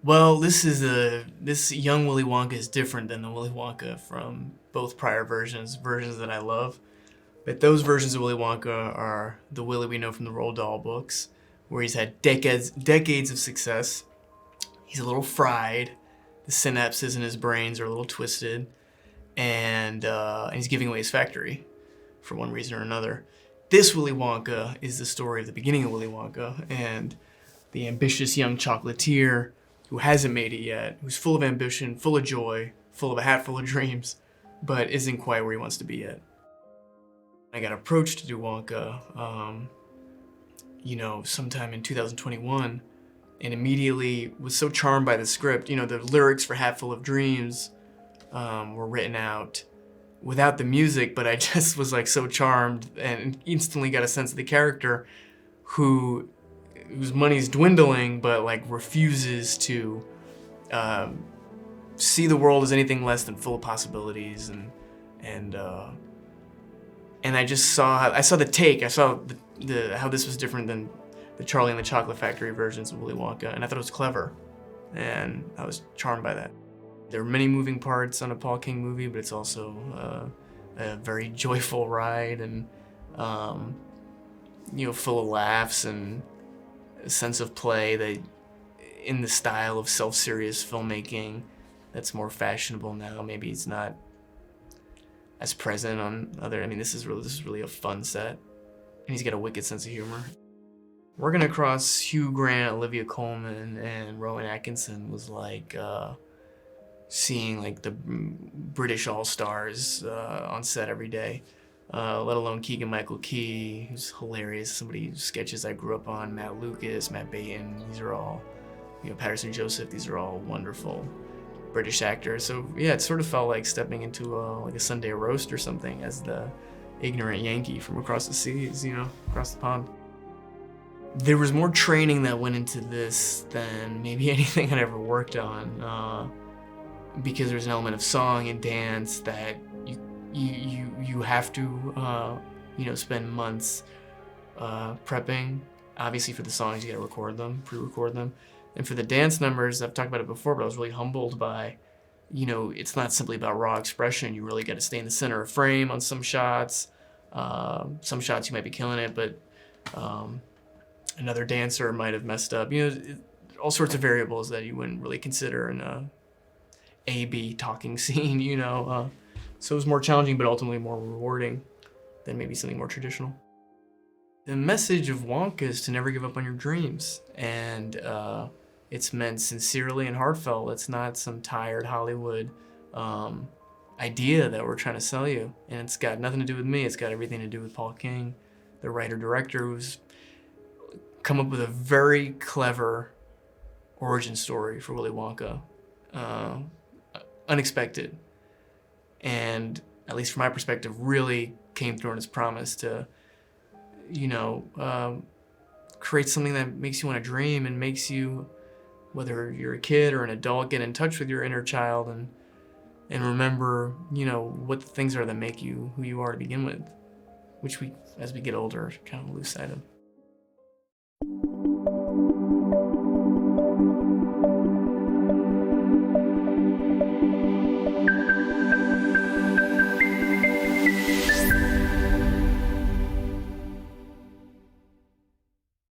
Well, this young Willy Wonka is different than the Willy Wonka from both prior versions that I love. But those versions of Willy Wonka are the Willy we know from the Roald Dahl books, where he's had decades of success. He's a little fried. The synapses in his brains are a little twisted, and he's giving away his factory for one reason or another. This Willy Wonka is the story of the beginning of Willy Wonka and the ambitious young chocolatier who hasn't made it yet, who's full of ambition, full of joy, full of a hat full of dreams, but isn't quite where he wants to be yet. I got approached to do Wonka, sometime in 2021, and immediately was so charmed by the script. The lyrics for Hat Full of Dreams were written out without the music, but I just was so charmed and instantly got a sense of the character whose money's dwindling, but refuses to see the world as anything less than full of possibilities, and I saw the take. I saw the how this was different than the Charlie and the Chocolate Factory versions of Willy Wonka, and I thought it was clever, and I was charmed by that. There are many moving parts on a Paul King movie, but it's also a very joyful ride, and full of laughs and a sense of play that, in the style of self-serious filmmaking that's more fashionable now. Maybe it's not as present on other. This is really a fun set, and he's got a wicked sense of humor. Working across Hugh Grant, Olivia Colman, and Rowan Atkinson was like seeing the British all-stars on set every day. Let alone Keegan-Michael Key, who's hilarious. Somebody whose sketches I grew up on. Matt Lucas, Matt Baton. These are all, Patterson Joseph. These are all wonderful British actors. So yeah, it sort of felt like stepping into a Sunday roast or something as the ignorant Yankee from across the seas, across the pond. There was more training that went into this than maybe anything I'd ever worked on, because there's an element of song and dance that you have to spend months prepping. Obviously for the songs you gotta record them, pre-record them. And for the dance numbers, I've talked about it before, but I was really humbled by, it's not simply about raw expression. You really gotta stay in the center of frame on some shots. Some shots you might be killing it, but another dancer might have messed up. All sorts of variables that you wouldn't really consider in a A-B talking scene, So it was more challenging, but ultimately more rewarding than maybe something more traditional. The message of Wonka is to never give up on your dreams, and it's meant sincerely and heartfelt. It's not some tired Hollywood idea that we're trying to sell you, and it's got nothing to do with me. It's got everything to do with Paul King, the writer-director, who's come up with a very clever origin story for Willy Wonka. Unexpected. And at least from my perspective, really came through on its promise to, create something that makes you want to dream and makes you, whether you're a kid or an adult, get in touch with your inner child and remember, what the things are that make you who you are to begin with, which we, as we get older, kind of lose sight of.